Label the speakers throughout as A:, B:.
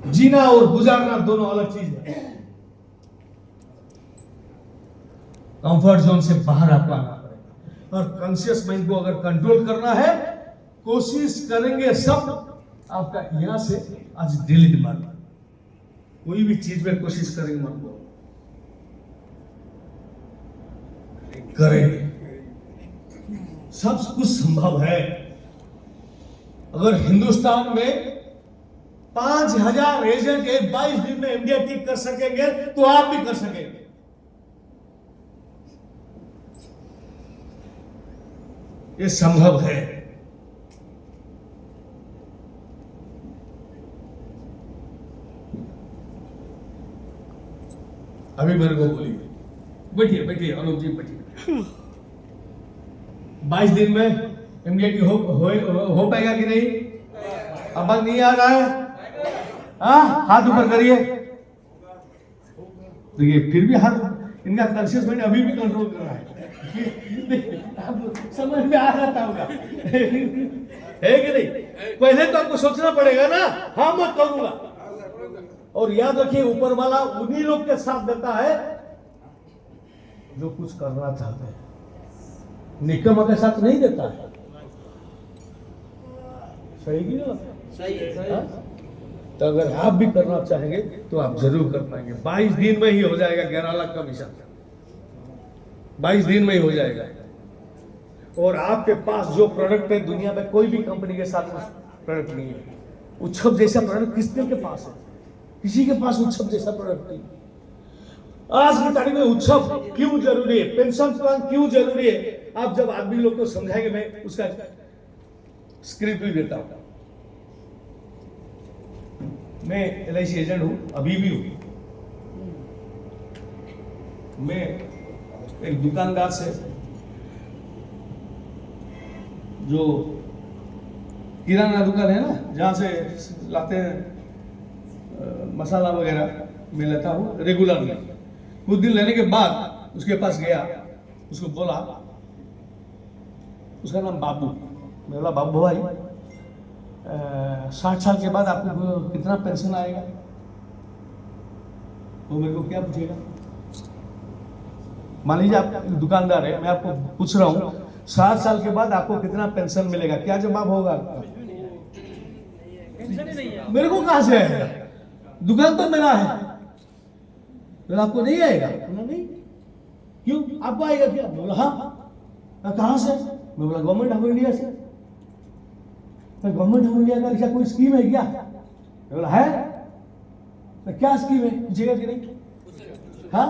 A: जीना और गुजारना दोनों अलग चीज है। कंफर्ट जोन से बाहर आपको आना पड़ेगा और कॉन्शियस माइंड को अगर कंट्रोल करना है, कोशिश करेंगे सब आपका यहां से आज डिलीट मारना। कोई भी चीज में कोशिश करेंगे मत बोलो, करेंगे, सब कुछ संभव है। अगर हिंदुस्तान में 5000 एजेंट 22 दिन में इंडिया ठीक कर सकेंगे तो आप भी कर सकेंगे। ये संभव है। अभी मेरे को बोलिए, बैठिए बैठिए अनूप जी बैठिए। 22 दिन में इम्यूनिटी हो पाएगा कि नहीं? अब नहीं आ रहा है? हाँ, हाथ ऊपर करिए। देखिए फिर भी हाथ, इनका कॉन्शियस माइंड अभी भी कंट्रोल कर रहा है। समझ में आ रहा था होगा है कि नहीं? पहले तो आपको सोचना पड़ेगा ना, हाँ मैं करूंगा। और याद रखिए, ऊपर वाला उन्हीं लोग के साथ देता है जो कुछ करना चाहते हैं, निकम्मा के साथ नहीं देता है। सही की ना? सही है। तो अगर आप भी करना चाहेंगे तो आप जरूर कर पाएंगे। 22 दिन में ही हो जाएगा 11 लाख का मिशन, 22 दिन में ही हो जाएगा। और आपके पास जो प्रोडक्ट है, दुनिया में कोई भी कंपनी के साथ प्रोडक्ट नहीं है। उत्सव जैसा प्रोडक्ट किसके के पास है? किसी के पास उत्सव जैसा प्रोडक्ट नहीं। आज की तारीख में उत्सव क्यों जरूरी है, पेंशन प्लान क्यों जरूरी है, आप जब आदमी लोग को समझाएंगे, मैं उसका स्क्रिप्ट भी देता हूं। मैं LIC एजेंट हूं, अभी भी हूं। मैं एक दुकानदार से जो किराना दुकान है ना, जहां से लाते हैं मसाला वगैरह, मैं लेता हूं रेगुलरली। कुछ दिन लेने के बाद उसके पास गया, उसको बोला, उसका नाम बाबू। मैं बोला बाबू भाई 60 साल के बाद आपको कितना पेंशन आएगा? वो मेरे को क्या पूछेगा? मान लीजिए आप दुकानदार है, मैं आपको पूछ रहा हूँ 60 साल के बाद आपको कितना पेंशन मिलेगा, क्या जवाब होगा आपका? मेरे को कहां से आएगा? दुकान तो मेरा है। तो आपको नहीं आएगा? नहीं। क्यों? आपको आएगा क्या? बोला हाँ। कहां से? मैं बोला गवर्नमेंट ऑफ इंडिया से। गवर्नमेंट ऑफ इंडिया का ऐसा कोई स्कीम है क्या? बोला है। तो क्या स्कीम है, पूछेगा कि नहीं? हाँ,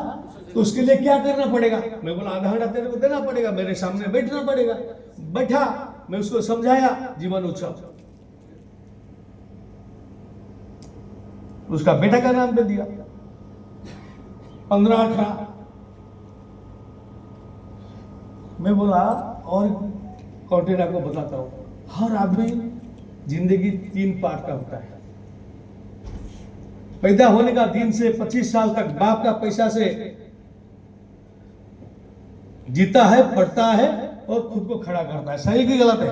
A: तो उसके लिए क्या करना पड़ेगा? मैं बोला आधा घंटा तेरे को देना पड़ेगा, मेरे सामने बैठना पड़ेगा। बैठा, मैं उसको समझाया जीवन उत्सव। उसका बेटा का नाम दे दिया 15-18। मैं बोला और कंटेंट आपको बताता हूं, हर आदमी जिंदगी 3 पार्ट का होता है। पैदा होने का दिन से 25 साल तक बाप का पैसा से जीता है, पढ़ता है और खुद को खड़ा करता है। सही की गलत है?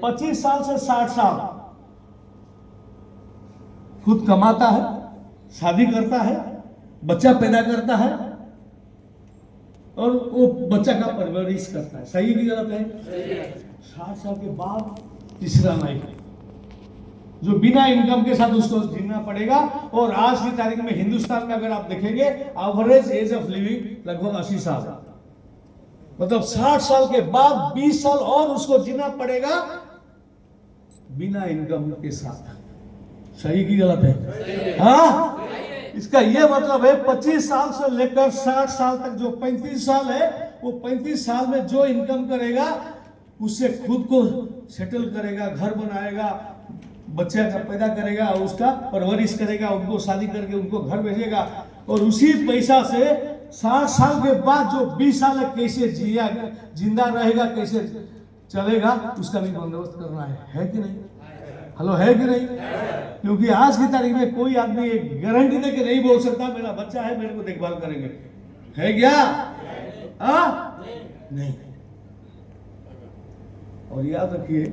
A: 25 साल से 60 साल खुद कमाता है, शादी करता है, बच्चा पैदा करता है और वो बच्चा का परवरिश करता है। सही की गलत है? 60 साल के बाद तीसरा लाइफ है जो बिना इनकम के साथ उसको जीना पड़ेगा। और आज की तारीख में हिंदुस्तान में अगर आप देखेंगे, एवरेज एज ऑफ लिविंग लगभग 80 साल, मतलब 60 साल के बाद 20 साल और उसको जीना पड़ेगा बिना इनकम के साथ। सही की गलत है? हाँ, इसका यह मतलब है 25 साल से लेकर 60 साल तक जो 35 साल है, वो 35 साल में जो इनकम करेगा उससे खुद को सेटल करेगा, घर बनाएगा, बच्चे का पैदा करेगा, उसका परवरिश करेगा, उनको शादी करके उनको घर भेजेगा। और उसी पैसा से 60 साल के बाद जो 20 साल कैसे जिंदा रहेगा, कैसे चलेगा, उसका भी बंदोबस्त करना है कि नहीं? हेलो, है कि नहीं? क्योंकि आज की तारीख में कोई आदमी एक गारंटी दे के नहीं बोल सकता मेरा बच्चा है, मेरे को देखभाल करेंगे। है क्या? नहीं। और याद रखिए,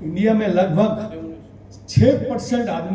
A: इंडिया में लगभग 6% आदमी